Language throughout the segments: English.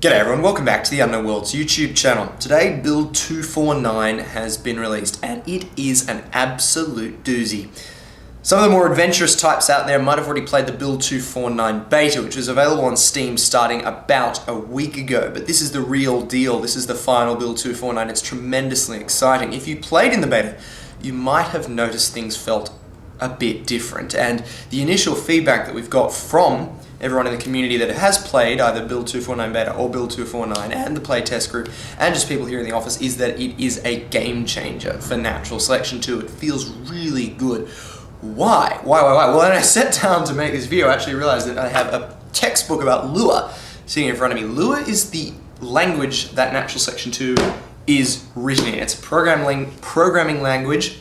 G'day everyone, welcome back to the Unknown Worlds YouTube channel. Today, build 249 has been released and it is an absolute doozy. Some of the more adventurous types out there might have already played the build 249 beta, which was available on Steam starting about a week ago, but this is the real deal. This is the final build 249. It's tremendously exciting. If you played in the beta, you might have noticed things felt a bit different, and the initial feedback that we've got from everyone in the community that has played either build 249 beta or build 249 and the playtest group and just people here in the office is that it is a game changer for natural selection 2. It feels really good. Why? Well, when I sat down to make this video, I actually realized that I have a textbook about Lua sitting in front of me. Lua is the language that natural selection 2 is written in. It's a programming language.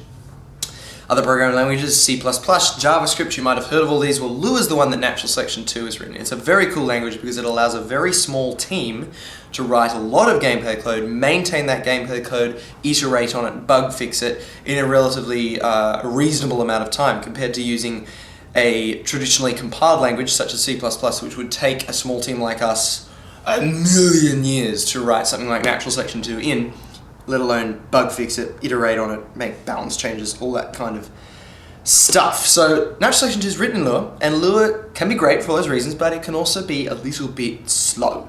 Other programming languages, C++, JavaScript, you might have heard of all these. Well, Lua is the one that Natural Selection 2 is written in. It's a very cool language because it allows a very small team to write a lot of gameplay code, maintain that gameplay code, iterate on it, bug fix it in a relatively reasonable amount of time compared to using a traditionally compiled language such as C++, which would take a small team like us a million years to write something like Natural Selection 2 in, let alone bug fix it, iterate on it, make balance changes, all that kind of stuff. So Natural Selection 2 is written in Lua, and Lua can be great for all those reasons, but it can also be a little bit slow.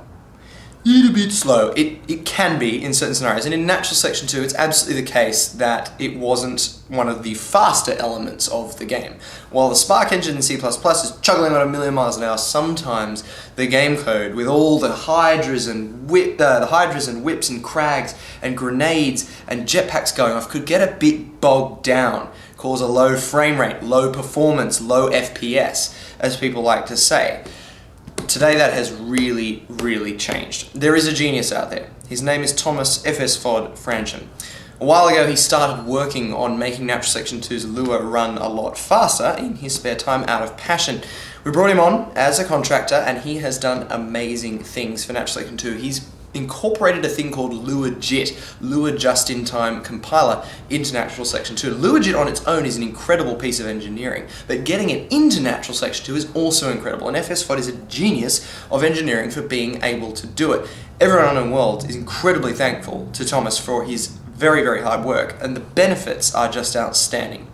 It can be in certain scenarios, and in Natural Selection 2 it's absolutely the case that it wasn't one of the faster elements of the game. While the Spark engine in C++ is chugging on a million miles an hour, sometimes the game code with all the hydras and whips and crags and grenades and jetpacks going off could get a bit bogged down, cause a low frame rate, low performance, low FPS, as people like to say. Today that has really changed. There is a genius out there. His name is Thomas FS-Fod Franchen. A while ago he started working on making Natural Selection 2's Lua run a lot faster in his spare time out of passion. We brought him on as a contractor and he has done amazing things for Natural Selection 2. He's incorporated a thing called LuaJit, Lua Just-in-Time Compiler, into Natural Selection 2. LuaJit on its own is an incredible piece of engineering, but getting it into Natural Selection 2 is also incredible, and FS-Fod is a genius of engineering for being able to do it. Everyone on Unknown World is incredibly thankful to Thomas for his very hard work, and the benefits are just outstanding.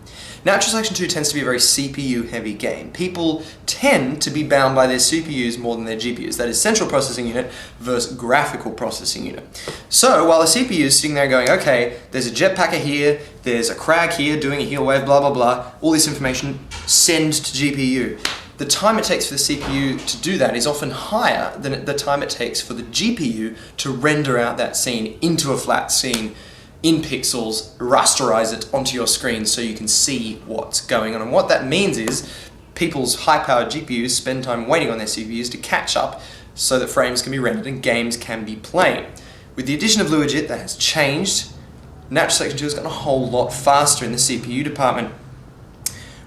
Natural Selection 2 tends to be a very CPU-heavy game. People tend to be bound by their CPUs more than their GPUs. That is Central Processing Unit versus Graphical Processing Unit. So while the CPU is sitting there going, okay, there's a jetpacker here, there's a crag here doing a heal wave, blah blah blah, all this information, send to GPU. The time it takes for the CPU to do that is often higher than the time it takes for the GPU to render out that scene into a flat scene in pixels, rasterize it onto your screen so you can see what's going on. And what that means is people's high-powered GPUs spend time waiting on their CPUs to catch up so that frames can be rendered and games can be played. With the addition of LuaJit, that has changed. Natural Selection 2 has gotten a whole lot faster in the CPU department.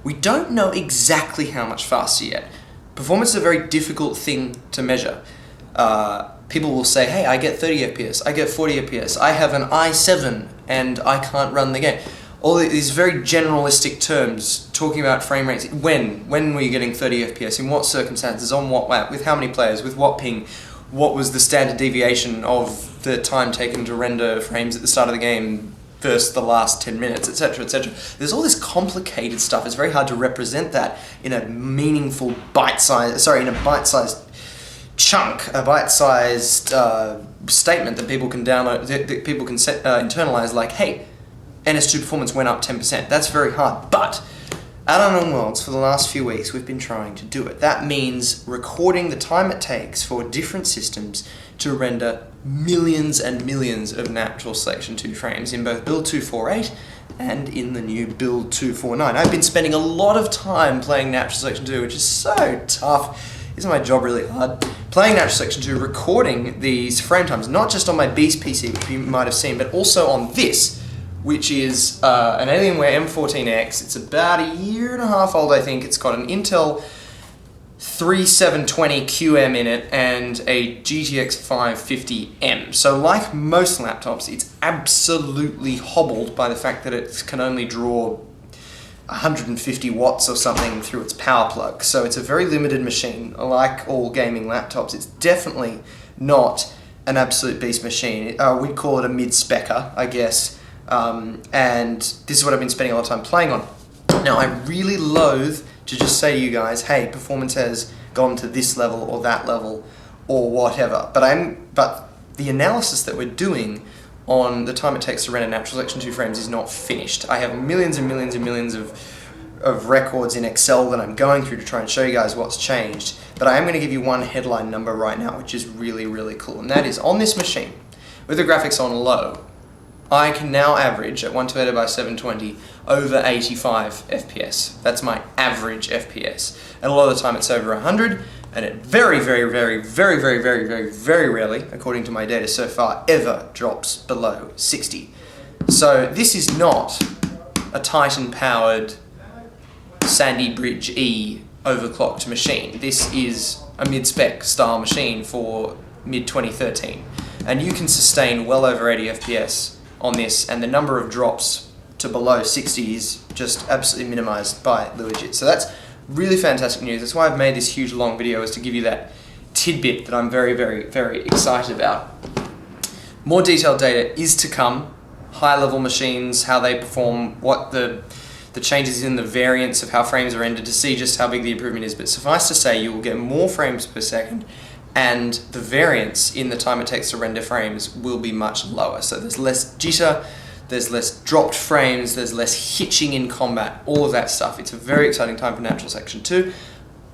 We don't know exactly how much faster yet. Performance is a very difficult thing to measure. People will say, hey, I get 30 FPS, I get 40 FPS, I have an i7 and I can't run the game. All these very generalistic terms talking about frame rates. When were you getting 30 FPS, in what circumstances, on what map, with how many players, with what ping, what was the standard deviation of the time taken to render frames at the start of the game versus the last 10 minutes, etc, etc. There's all this complicated stuff. It's very hard to represent that in a meaningful bite-sized chunk, a bite-sized statement that people can download, that people can internalize, like, hey, NS2 performance went up 10%. That's very hard, but at Unknown Worlds for the last few weeks we've been trying to do it. That means recording the time it takes for different systems to render millions and millions of Natural Selection 2 frames in both build 248 and in the new build 249. I've been spending a lot of time playing Natural Selection 2, which is so tough. Isn't my job really hard? Playing Natural Selection 2, recording these frame times, not just on my Beast PC, which you might have seen, but also on this, which is an Alienware M14X. It's about a year and a half old, I think. It's got an Intel 3720 QM in it and a GTX 550M. So like most laptops, it's absolutely hobbled by the fact that it can only draw 150 watts or something through its power plug. So it's a very limited machine. Like all gaming laptops, it's definitely not an absolute beast machine. We'd call it a mid-specker, I guess. And this is what I've been spending a lot of time playing on. Now, I really loathe to just say to you guys, hey, performance has gone to this level or that level or whatever. But the analysis that we're doing on the time it takes to render natural selection 2 frames is not finished. I have millions and millions and millions of records in Excel that I'm going through to try and show you guys what's changed. But I am going to give you one headline number right now, which is really, really cool. And that is, on this machine, with the graphics on low, I can now average at 128 by 720 over 85 FPS. That's my average FPS. And a lot of the time it's over 100, and it very, very, very, very, very, very, very, very rarely, according to my data so far, ever drops below 60. So this is not a Titan-powered Sandy Bridge E overclocked machine. This is a mid-spec style machine for mid-2013. And you can sustain well over 80 FPS on this, and the number of drops to below 60 is just absolutely minimized by LuaJit. So that's really fantastic news. That's why I've made this huge long video, is to give you that tidbit that I'm very, very, very excited about. More detailed data is to come. High-level machines, how they perform, what the changes in the variance of how frames are rendered, to see just how big the improvement is. But suffice to say, you will get more frames per second, and the variance in the time it takes to render frames will be much lower. So there's less jitter, there's less dropped frames, there's less hitching in combat, all of that stuff. It's a very exciting time for Natural Selection 2.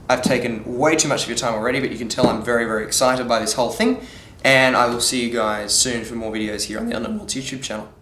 I've taken way too much of your time already, but you can tell I'm very, very excited by this whole thing, and I will see you guys soon for more videos here on the Unknown Worlds YouTube channel.